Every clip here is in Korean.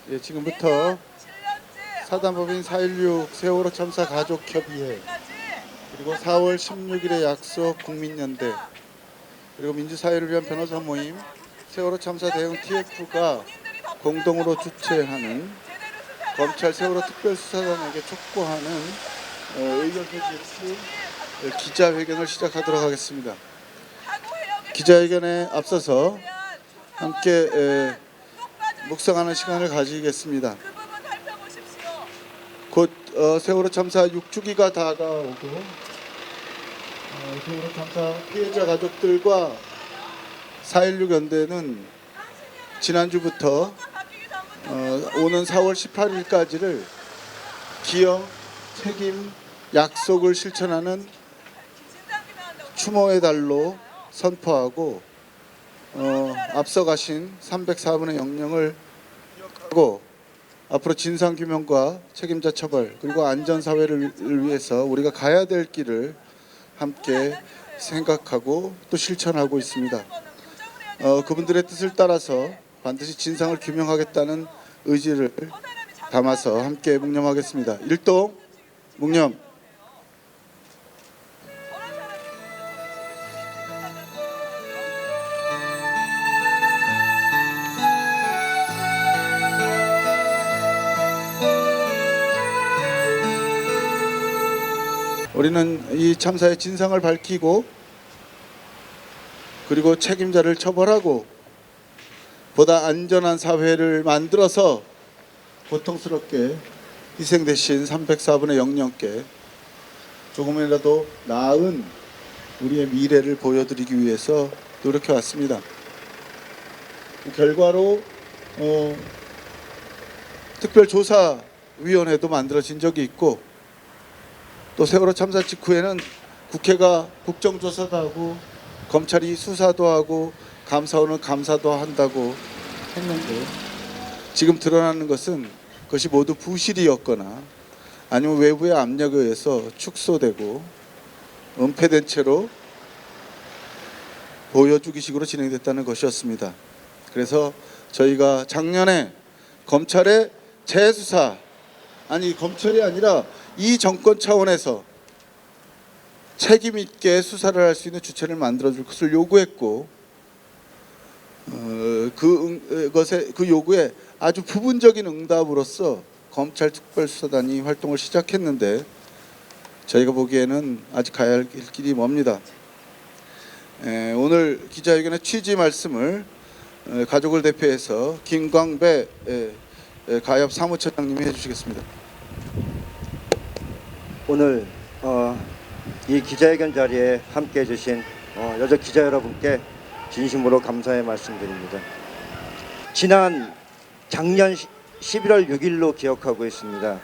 예, 지금부터 사단법인 4.16 세월호 참사 가족협의회, 그리고 4월 16일의 약속 국민연대, 그리고 민주사회를 위한 변호사 모임, 세월호 참사 대응 TF가 공동으로 주최하는 검찰 세월호 특별수사단에게 촉구하는 의견 표시 기자회견을 시작하도록 하겠습니다. 기자회견에 앞서서 함께 묵상하는 시간을 가지겠습니다. 곧 세월호 참사 6주기가 다가오고 세월호 참사 피해자 가족들과 4.16 연대는 지난주부터 오는 4월 18일까지를 기억, 책임, 약속을 실천하는 추모의 달로 선포하고 앞서 가신 304분의 영령을 기억하고 앞으로 진상규명과 책임자 처벌 그리고 안전사회를 위해서 우리가 가야 될 길을 함께 생각하고 또 실천하고 있습니다. 그분들의 뜻을 따라서 반드시 진상을 규명하겠다는 의지를 담아서 함께 묵념하겠습니다. 일동 묵념. 우리는 이 참사의 진상을 밝히고 그리고 책임자를 처벌하고 보다 안전한 사회를 만들어서 고통스럽게 희생되신 304분의 영령께 조금이라도 나은 우리의 미래를 보여드리기 위해서 노력해 왔습니다. 결과로 특별조사위원회도 만들어진 적이 있고 또 세월호 참사 직후에는 국회가 국정조사도 하고 검찰이 수사도 하고 감사원은 감사도 한다고 했는데 지금 드러나는 것은 그것이 모두 부실이었거나 아니면 외부의 압력에 의해서 축소되고 은폐된 채로 보여주기식으로 진행됐다는 것이었습니다. 그래서 저희가 작년에 검찰의 재수사, 아니 검찰이 아니라 이 정권 차원에서 책임 있게 수사를 할 수 있는 주체를 만들어줄 것을 요구했고 그 요구에 아주 부분적인 응답으로서 검찰 특별수사단이 활동을 시작했는데 저희가 보기에는 아직 가야 할 길이 멉니다. 오늘 기자회견의 취지 말씀을 가족을 대표해서 김광배 가협 사무처장님이 해주시겠습니다. 오늘 이 기자회견 자리에 함께해 주신 여자 기자 여러분께 진심으로 감사의 말씀드립니다. 지난 작년 11월 6일로 기억하고 있습니다.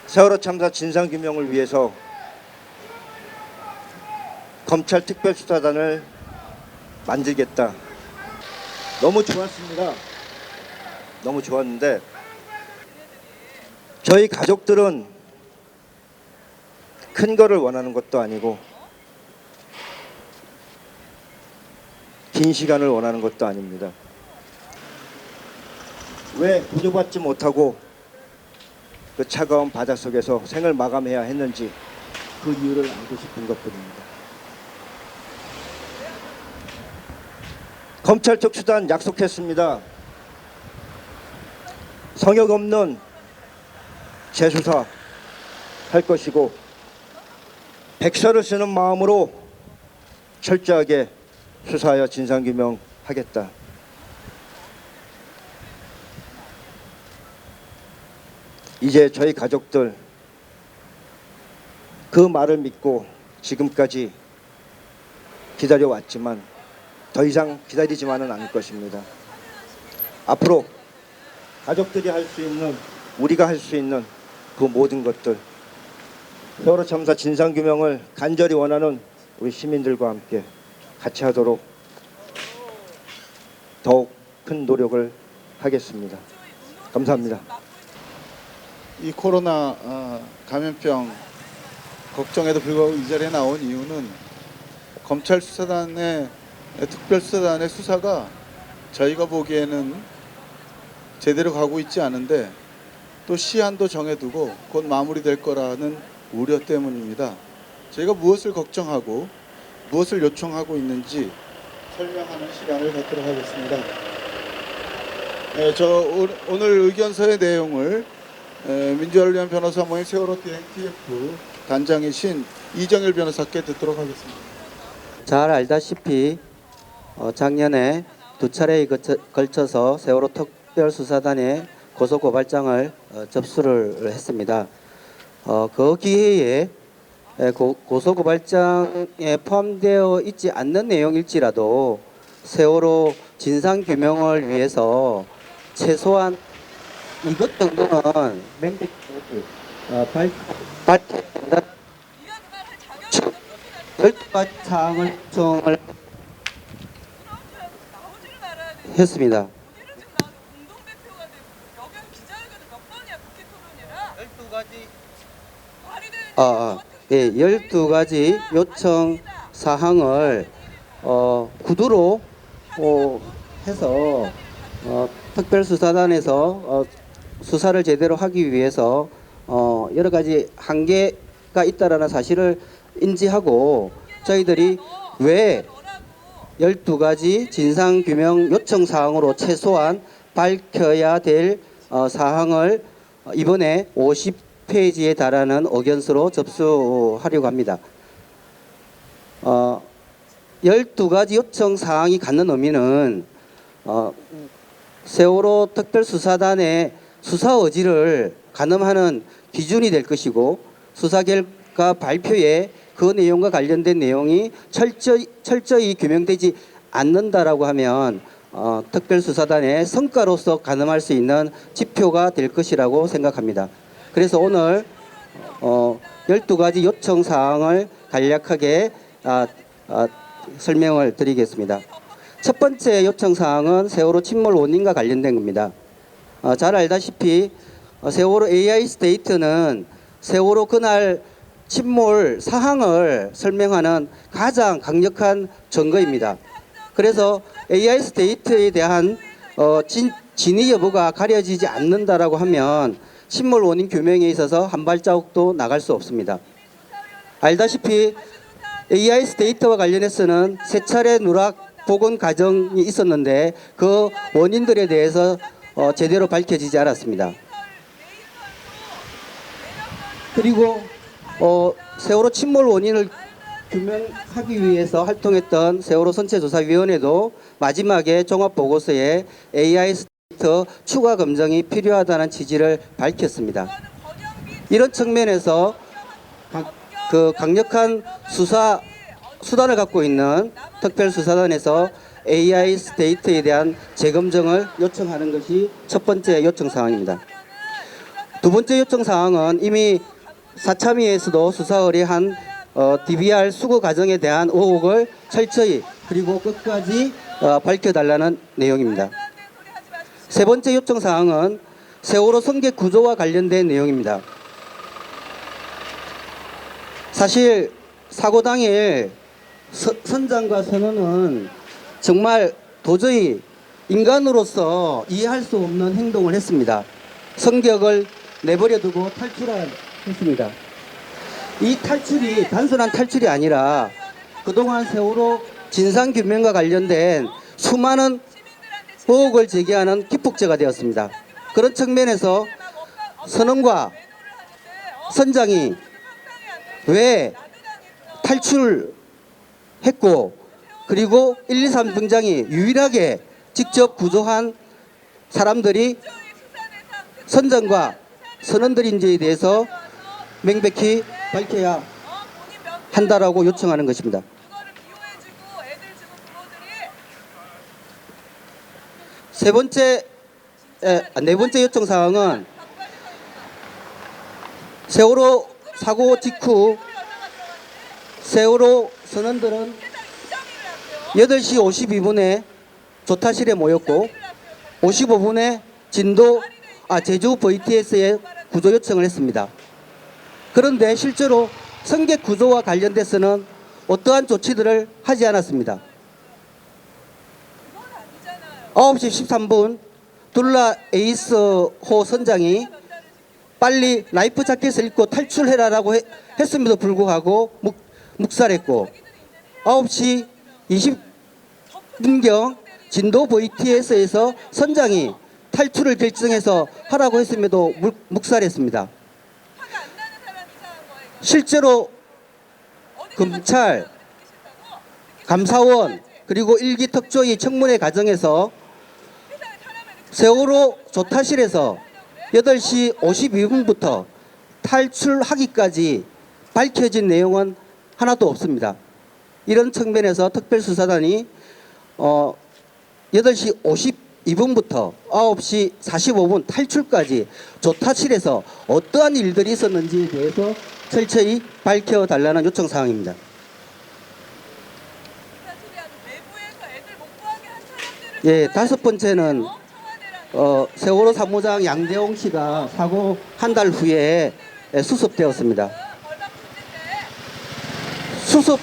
세월호 참사 진상규명을 위해서 검찰 특별수사단을 만들겠다. 너무 좋았습니다. 너무 좋았는데 저희 가족들은 큰 거를 원하는 것도 아니고 긴 시간을 원하는 것도 아닙니다. 왜 구조받지 못하고 그 차가운 바닷속에서 생을 마감해야 했는지 그 이유를 알고 싶은 것뿐입니다. 검찰 특수단 약속했습니다. 성역 없는 재수사 할 것이고 백서를 쓰는 마음으로 철저하게 수사하여 진상규명하겠다. 이제 저희 가족들 그 말을 믿고 지금까지 기다려왔지만 더 이상 기다리지만은 않을 것입니다. 앞으로 가족들이 할 수 있는, 우리가 할 수 있는 그 모든 것들, 세월호 참사 진상규명을 간절히 원하는 우리 시민들과 함께 같이 하도록 더욱 큰 노력을 하겠습니다. 감사합니다. 이 코로나 감염병 걱정에도 불구하고 이 자리에 나온 이유는 검찰 수사단의 특별수사단의 수사가 저희가 보기에는 제대로 가고 있지 않은데 또 시한도 정해두고 곧 마무리될 거라는 우려 때문입니다. 저희가 무엇을 걱정하고 무엇을 요청하고 있는지 설명하는 시간을 갖도록 하겠습니다. 오늘 의견서의 내용을 민주연합 변호사 모임 세월호 대행 TF 단장이신 이정일 변호사께 듣도록 하겠습니다. 잘 알다시피 작년에 두 차례에 걸쳐서 세월호 특별수사단에 고소고발장을 접수를 했습니다. 그 기회에 고소고발장에 포함되어 있지 않는 내용일지라도 세월호 진상규명을 위해서 최소한 이것 정도는 맹백히 밝혀야 된다. 12가지 사항을 요청을 했습니다. 예, 12가지 요청 사항을 구두로 해서 특별수사단에서 수사를 제대로 하기 위해서 여러 가지 한계가 있다라는 사실을 인지하고 저희들이 왜 12가지 진상규명 요청 사항으로 최소한 밝혀야 될 사항을 이번에 50페이지에 달하는 의견서로 접수하려고 합니다. 12가지 요청 사항이 갖는 의미는 세월호 특별수사단의 수사 의지를 가늠하는 기준이 될 것이고 수사 결과 발표에 그 내용과 관련된 내용이 철저히 규명되지 않는다라고 하면 특별수사단의 성과로서 가늠할 수 있는 지표가 될 것이라고 생각합니다. 그래서 오늘 12가지 요청 사항을 간략하게 설명을 드리겠습니다. 첫 번째 요청 사항은 세월호 침몰 원인과 관련된 겁니다. 잘 알다시피 세월호 AI 스테이트는 세월호 그날 침몰 사항을 설명하는 가장 강력한 증거입니다. 그래서 AI 스테이트에 대한 진위 여부가 가려지지 않는다라고 하면 침몰 원인 규명에 있어서 한 발자국도 나갈 수 없습니다. 알다시피 AI 스테이트와 관련해서는 세 차례 누락 복원 과정이 있었는데 그 원인들에 대해서 제대로 밝혀지지 않았습니다. 그리고 세월호 침몰 원인을 규명하기 위해서 활동했던 세월호 선체조사위원회도 마지막에 종합보고서에 AI 스테이트 추가 검증이 필요하다는 취지를 밝혔습니다. 이런 측면에서 그 강력한 수사 수단을 갖고 있는 특별수사단에서 AI 스테이트에 대한 재검증을 요청하는 것이 첫 번째 요청 사항입니다. 두 번째 요청 사항은 이미 사참위에서도 수사 의뢰한 DBR 수거 과정에 대한 의혹을 철저히 그리고 끝까지 밝혀달라는 내용입니다. 세 번째 요청 사항은 세월호 승객 구조와 관련된 내용입니다. 사실 사고 당일 선장과 선원은 정말 도저히 인간으로서 이해할 수 없는 행동을 했습니다. 승객을 내버려두고 탈출했습니다. 이 탈출이 단순한 탈출이 아니라 그동안 세월호 진상규명과 관련된 수많은 의혹을 제기하는 기폭제가 되었습니다. 그런 측면에서 선원과 선장이 왜 탈출했고 그리고 123 등장이 유일하게 직접 구조한 사람들이 선장과 선원들인지에 대해서 명백히 밝혀야 한다라고 요청하는 것입니다. 네 번째 요청 사항은 세월호 사고 직후 세월호 선원들은 8시 52분에 조타실에 모였고 55분에 제주 VTS에 구조 요청을 했습니다. 그런데 실제로 승객 구조와 관련돼서는 어떠한 조치들을 하지 않았습니다. 9시 13분 둘라 에이스호 선장이 빨리 라이프 자켓을 입고 탈출해라라고 했음에도 불구하고 묵살했고 9시 20분경 진도 VTS에서 선장이 탈출을 결정해서 하라고 했음에도 묵살했습니다. 실제로 검찰, 감사원 그리고 일기 특조위 청문회 과정에서 세월호 조타실에서 8시 52분부터 탈출하기까지 밝혀진 내용은 하나도 없습니다. 이런 측면에서 특별수사단이 8시 52분부터 9시 45분 탈출까지 조타실에서 어떠한 일들이 있었는지에 대해서 철저히 밝혀달라는 요청사항입니다. 예, 다섯 번째는 세월호 사무장 양대홍 씨가 사고 한 달 후에 수습되었습니다. 수습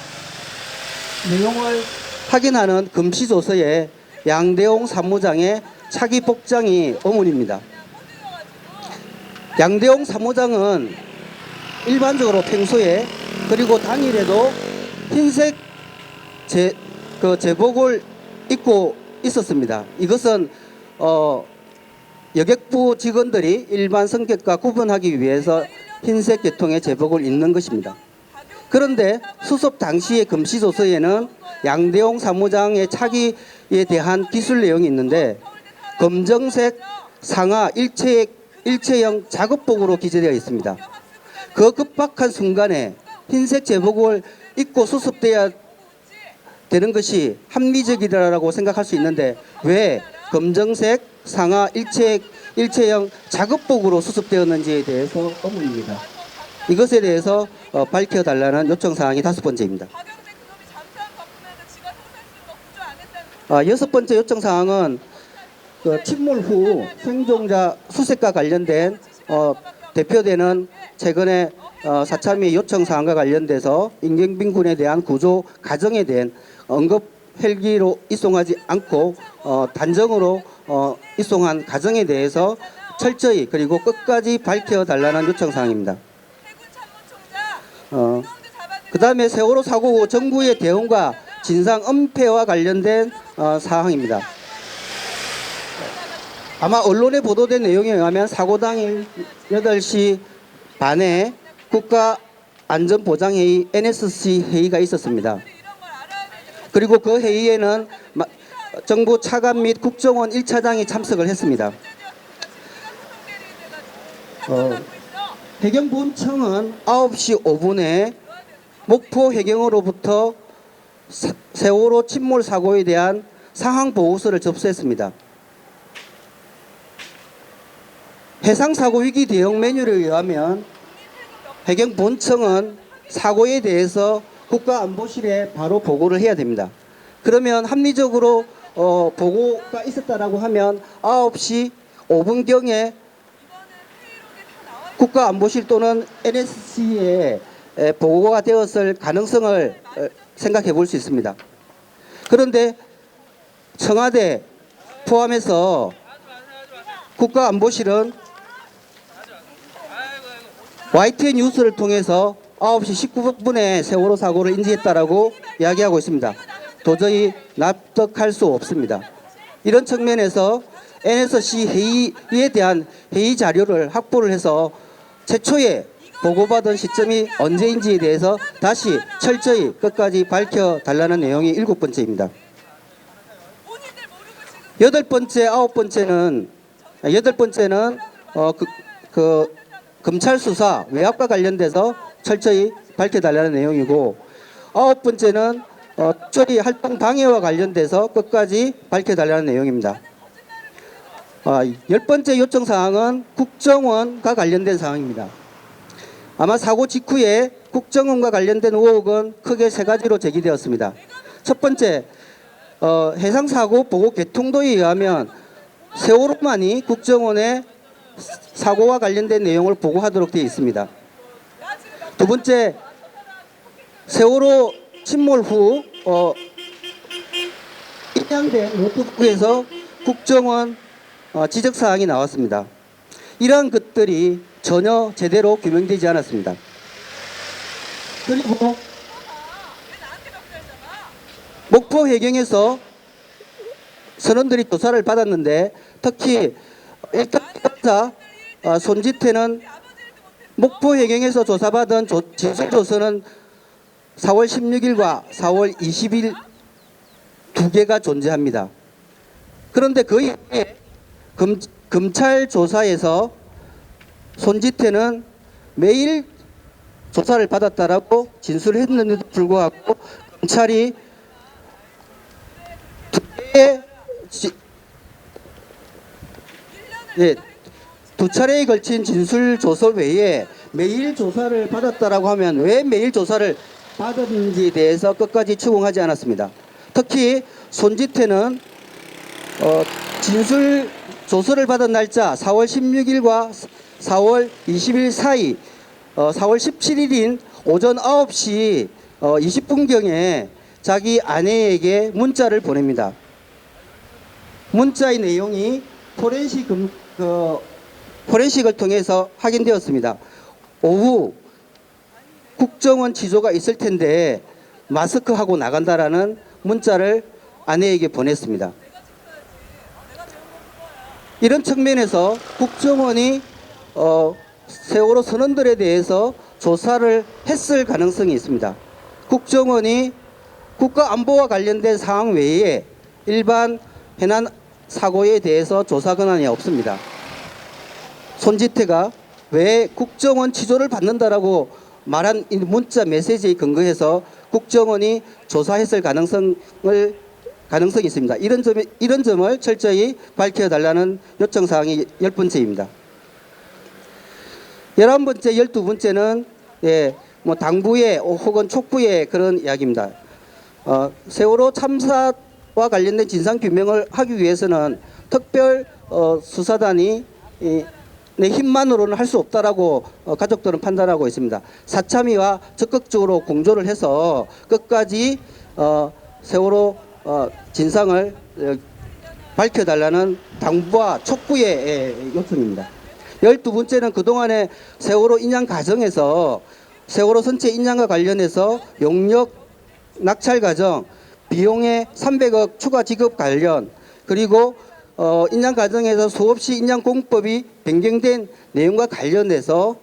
내용을 확인하는 금시조서에 양대홍 사무장의 차기 복장이 어문입니다. 양대홍 사무장은 일반적으로 평소에 그리고 당일에도 흰색 제복을 입고 있었습니다. 이것은 여객부 직원들이 일반 승객과 구분하기 위해서 흰색 계통의 제복을 입는 것입니다. 그런데 수습 당시의 금시조서에는 양대홍 사무장의 차기에 대한 기술 내용이 있는데 검정색 상하 일체형 작업복으로 기재되어 있습니다. 그 급박한 순간에 흰색 제복을 입고 수습돼야 되는 것이 합리적이라고 생각할 수 있는데 왜 검정색 상하 일체형 작업복으로 수습되었는지에 대해서 의문입니다. 이것에 대해서 밝혀달라는 요청사항이 다섯 번째입니다. 여섯 번째 요청사항은 침몰 후 생존자 수색과 관련된 대표되는 최근에 사참위 요청사항과 관련돼서 임경빈 군에 대한 구조 과정에 대한 응급 헬기로 이송하지 않고 단정으로 이송한 과정에 대해서 철저히 그리고 끝까지 밝혀달라는 요청사항입니다. 그 다음에 세월호 사고 후 정부의 대응과 진상 은폐와 관련된 사항입니다. 아마 언론에 보도된 내용에 의하면 사고 당일 8시 반에 국가안전보장회의 NSC 회의가 있었습니다. 그리고 그 회의에는 정부 차관 및 국정원 1차장이 참석을 했습니다. 해경본청은 9시 5분에 목포 해경으로부터 세월호 침몰 사고에 대한 상황 보고서를 접수했습니다. 해상사고 위기 대응 매뉴얼에 의하면 해경본청은 사고에 대해서 국가안보실에 바로 보고를 해야 됩니다. 그러면 합리적으로 보고가 있었다라고 하면 9시 5분경에 국가안보실 또는 NSC에 보고가 되었을 가능성을 생각해 볼 수 있습니다. 그런데 청와대 포함해서 국가안보실은 YTN 뉴스를 통해서 9시 19분에 세월호 사고를 인지했다라고 이야기하고 있습니다. 도저히 납득할 수 없습니다. 이런 측면에서 NSC 회의에 대한 회의 자료를 확보를 해서 최초에 보고받은 시점이 언제인지에 대해서 다시 철저히 끝까지 밝혀달라는 내용이 7번째입니다. 여덟 번째는 검찰 수사 외압과 관련돼서 철저히 밝혀달라는 내용이고 9번째는 처리 활동 방해와 관련돼서 끝까지 밝혀달라는 내용입니다. 10번째 요청사항은 국정원과 관련된 사항입니다. 아마 사고 직후에 국정원과 관련된 의혹은 크게 세 가지로 제기되었습니다. 첫 번째, 해상사고 보고 개통도에 의하면 세월호만이 국정원에 사고와 관련된 내용을 보고하도록 되어 있습니다. 두 번째, 세월호 침몰 후 입양된 노트북에서 국정원 지적 사항이 나왔습니다. 이러한 것들이 전혀 제대로 규명되지 않았습니다. 그리고 목포 해경에서 선원들이 조사를 받았는데 특히 일단 손지태는 목포 해경에서 조사받은 진술 조서는 4월 16일과 4월 20일 두 개가 존재합니다. 그런데 그 이후에 검찰 조사에서 손지태는 매일 조사를 받았다라고 진술을 했는데도 불구하고 검찰이 두 차례에 걸친 진술 조서 외에 매일 조사를 받았다라고 하면 왜 매일 조사를 받았는지에 대해서 끝까지 추궁하지 않았습니다. 특히 손지태는 진술 조서를 받은 날짜 4월 16일과 4월 20일 사이 4월 17일인 오전 9시 20분경에 자기 아내에게 문자를 보냅니다. 문자의 내용이 포렌식을 통해서 확인되었습니다. 오후 국정원 지조가 있을 텐데 마스크하고 나간다라는 문자를 아내에게 보냈습니다. 이런 측면에서 국정원이 세월호 선원들에 대해서 조사를 했을 가능성이 있습니다. 국정원이 국가안보와 관련된 사항 외에 일반 해난 사고에 대해서 조사 권한이 없습니다. 손지태가 왜 국정원 지조를 받는다라고 말한 이 문자 메시지에 근거해서 국정원이 조사했을 가능성이 있습니다. 이런 점을 철저히 밝혀달라는 요청 사항이 10번째입니다. 11번째, 12번째는 당부의 혹은 촉구의 그런 이야기입니다. 세월호 참사와 관련된 진상규명을 하기 위해서는 특별 수사단이 내 힘만으로는 할 수 없다라고 가족들은 판단하고 있습니다. 사참위와 적극적으로 공조를 해서 끝까지 세월호 진상을 밝혀달라는 당부와 촉구의 요청입니다. 12번째는 그동안의 세월호 인양 과정에서 세월호 선체 인양과 관련해서 용역 낙찰 과정, 비용의 300억 추가 지급 관련, 그리고 인양 과정에서 수없이 인양 공법이 변경된 내용과 관련해서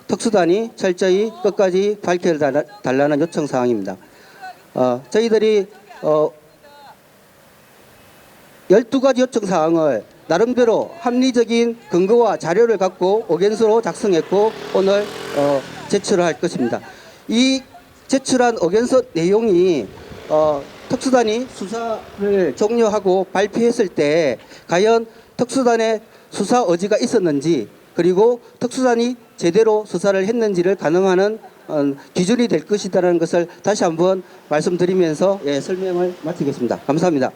특수단이 철저히 끝까지 밝혀달라는 요청 사항입니다. 저희들이 12가지 요청 사항을 나름대로 합리적인 근거와 자료를 갖고 의견서로 작성했고 오늘 제출을 할 것입니다. 이 제출한 의견서 내용이 특수단이 수사를 종료하고 발표했을 때 과연 특수단의 수사 의지가 있었는지, 그리고 특수단이 제대로 수사를 했는지를 가늠하는 기준이 될 것이라는 것을 다시 한번 말씀드리면서 설명을 마치겠습니다. 감사합니다.